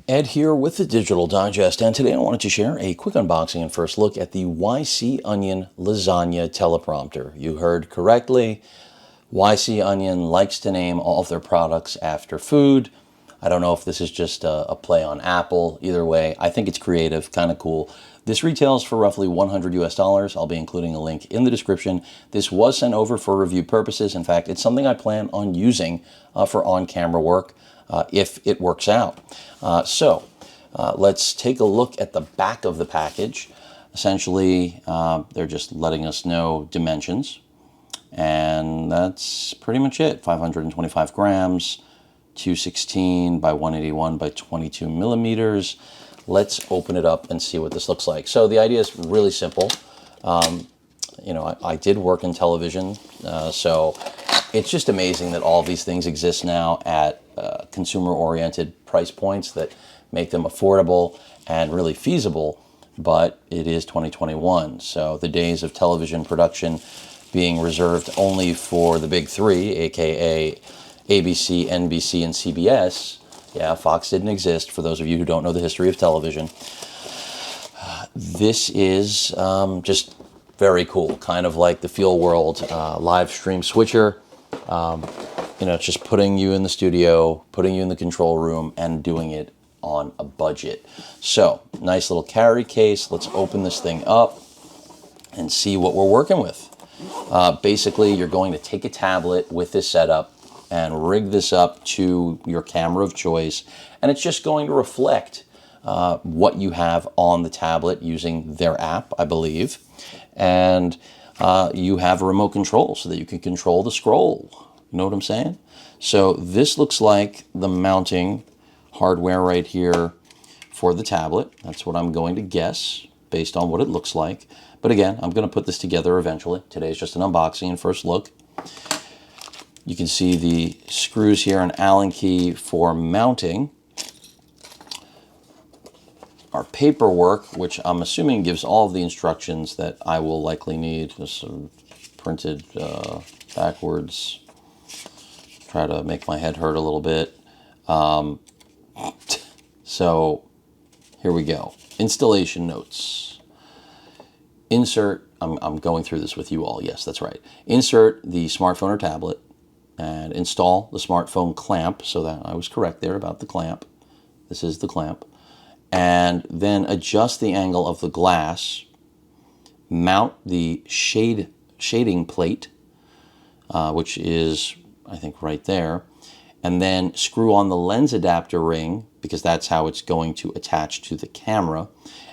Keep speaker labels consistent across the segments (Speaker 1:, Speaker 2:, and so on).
Speaker 1: Ed here with the Digital Digest, and today I wanted to share a quick unboxing and first look at the YC Onion Lasagna Teleprompter. You heard correctly. YC Onion likes to name all of their products after food. I don't know if this is just a play on Apple. Either way, I think it's creative, kind of cool. This retails for roughly $100 US. I'll be including a link in the description. This was sent over for review purposes. In fact, it's something I plan on using for on-camera work if it works out. Let's take a look at the back of the package. Essentially, they're just letting us know dimensions. And that's pretty much it. 525 grams, 216 by 181 by 22 millimeters. Let's open it up and see what this looks like. So the idea is really simple. I did work in television, so it's just amazing that all of these things exist now at consumer-oriented price points that make them affordable and really feasible, but it is 2021, so the days of television production being reserved only for the big three, aka ABC, NBC, and CBS. Yeah, Fox didn't exist, for those of you who don't know the history of television. This is just very cool, kind of like the Feel World live stream switcher. It's just putting you in the studio, putting you in the control room, and doing it on a budget. So, nice little carry case. Let's open this thing up and see what we're working with. Basically, you're going to take a tablet with this setup and rig this up to your camera of choice, and it's just going to reflect what you have on the tablet using their app, I believe. And you have a remote control so that you can control the scroll. You know what I'm saying? So this looks like the mounting hardware right here for the tablet. That's what I'm going to guess based on what it looks like. But again, I'm going to put this together eventually. Today's just an unboxing and first look. You can see the screws here and Allen key for mounting. Our paperwork, which I'm assuming gives all of the instructions that I will likely need. Just printed backwards. Try to make my head hurt a little bit. So here we go. Installation notes. Insert, I'm going through this with you all. Yes, that's right. Insert the smartphone or tablet and install the smartphone clamp. So that I was correct there about the clamp. This is the clamp. And then adjust the angle of the glass. Mount the shading plate, which is, I think, right there. And then screw on the lens adapter ring, because that's how it's going to attach to the camera.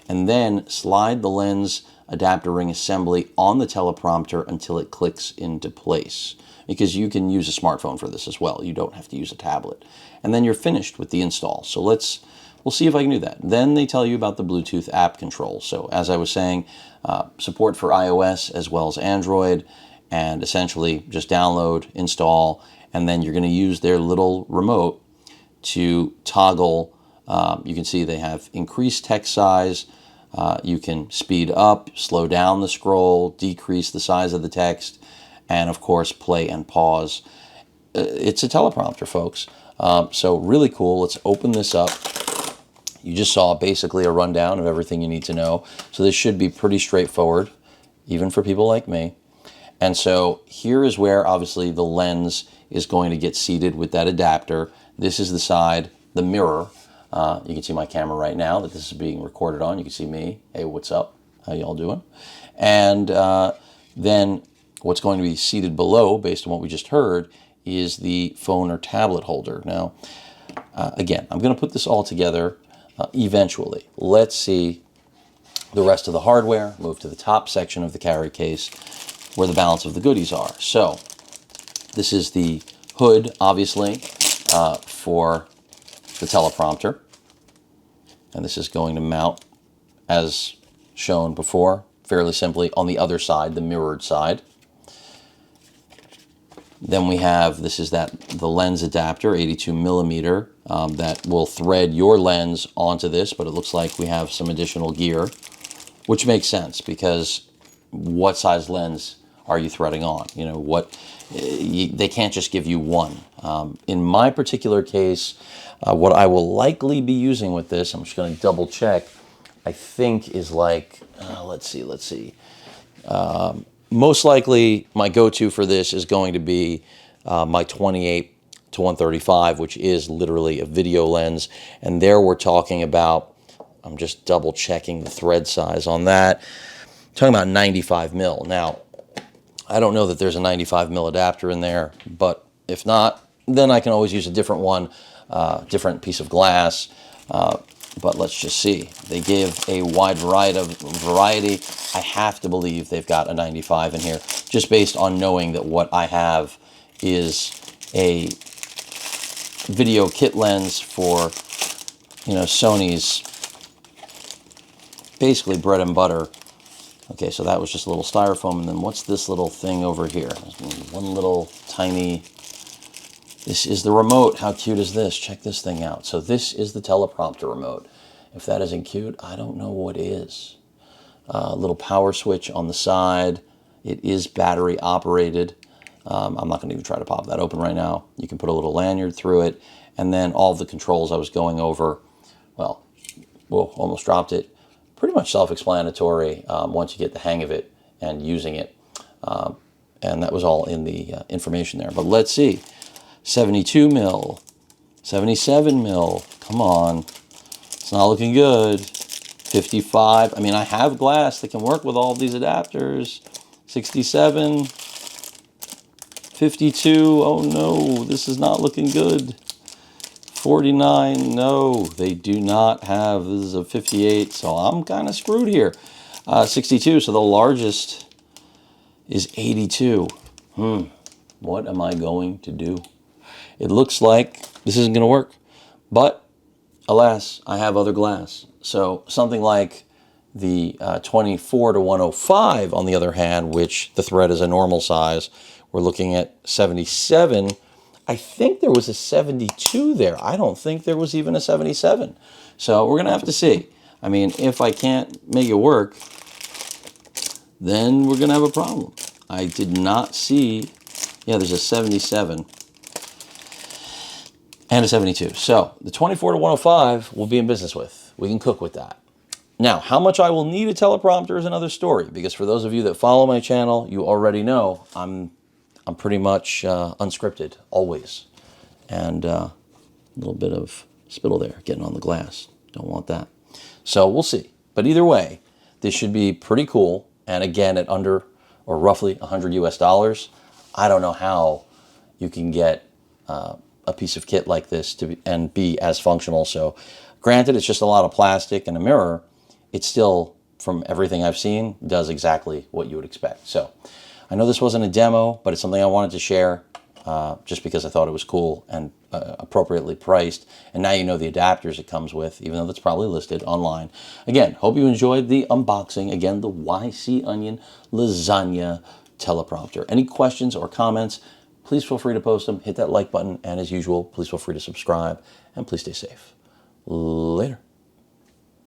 Speaker 1: And then slide the lens adapter ring assembly on the teleprompter until it clicks into place. Because you can use a smartphone for this as well. You don't have to use a tablet. And then you're finished with the install. So we'll see if I can do that. Then they tell you about the Bluetooth app control. So as I was saying, support for iOS as well as Android. And essentially just download, install, and then you're going to use their little remote to toggle. You can see they have increased text size. You can speed up, slow down the scroll, decrease the size of the text, and of course play and pause. It's a teleprompter, folks. So really cool. Let's open this up. You just saw basically a rundown of everything you need to know. So this should be pretty straightforward, even for people like me. And so here is where obviously the lens is going to get seated with that adapter. This is the side, the mirror. You can see my camera right now that this is being recorded on. You can see me. Hey, what's up? How y'all doing? And then what's going to be seated below, based on what we just heard, is the phone or tablet holder. Now, again, I'm going to put this all together eventually. Let's see the rest of the hardware. Move to the top section of the carry case where the balance of the goodies are. So this is the hood, obviously, for the teleprompter. And this is going to mount, as shown before, fairly simply on the other side, the mirrored side. Then we have, this is the lens adapter, 82 millimeter, that will thread your lens onto this, but it looks like we have some additional gear, which makes sense because what size lens are you threading on? You know, they can't just give you one. In my particular case, what I will likely be using with this, I'm just going to double check, I think is like, let's see. Most likely my go-to for this is going to be my 28 to 135, which is literally a video lens. And there we're talking about, I'm just double checking the thread size on that, talking about 95 mil. Now, I don't know that there's a 95 mil adapter in there, but if not, then I can always use a different one, different piece of glass. But let's just see. They give a wide variety. I have to believe they've got a 95 in here, just based on knowing that what I have is a video kit lens for, you know, Sony's basically bread and butter. Okay, so that was just a little styrofoam, and then what's this little thing over here? One little tiny... This is the remote. How cute is this? Check this thing out. So this is the teleprompter remote. If that isn't cute, I don't know what is. A little power switch on the side. It is battery operated. I'm not going to even try to pop that open right now. You can put a little lanyard through it. And then all the controls I was going over, well, whoa, almost dropped it. Pretty much self-explanatory once you get the hang of it and using it. And that was all in the information there. But let's see. 72 mil, 77 mil, come on, it's not looking good. 55, I mean, I have glass that can work with all of these adapters. 67, 52, oh no, this is not looking good. 49, no, they do not have, this is a 58, so I'm kind of screwed here. 62, so the largest is 82. What am I going to do? It looks like this isn't going to work, but alas, I have other glass. So something like the 24 to 105, on the other hand, which the thread is a normal size, we're looking at 77. I think there was a 72 there. I don't think there was even a 77. So we're going to have to see. I mean, if I can't make it work, then we're going to have a problem. I did not see, yeah, there's a 77. And a 72. So the 24 to 105 we'll be in business with. We can cook with that. Now, how much I will need a teleprompter is another story, because for those of you that follow my channel, you already know I'm pretty much unscripted, always. And a little bit of spittle there, getting on the glass. Don't want that. So we'll see. But either way, this should be pretty cool. And again, at under or roughly 100 US dollars, I don't know how you can get a piece of kit like this and be as functional. So granted, it's just a lot of plastic and a mirror. It still, from everything I've seen, does exactly what you would expect. So I know this wasn't a demo, but it's something I wanted to share just because I thought it was cool and appropriately priced. And now you know the adapters it comes with, even though that's probably listed online. Again, hope you enjoyed the unboxing. Again, the YC Onion Lasagna teleprompter. Any questions or comments, please feel free to post them. Hit that like button. And as usual, please feel free to subscribe. And please stay safe. Later.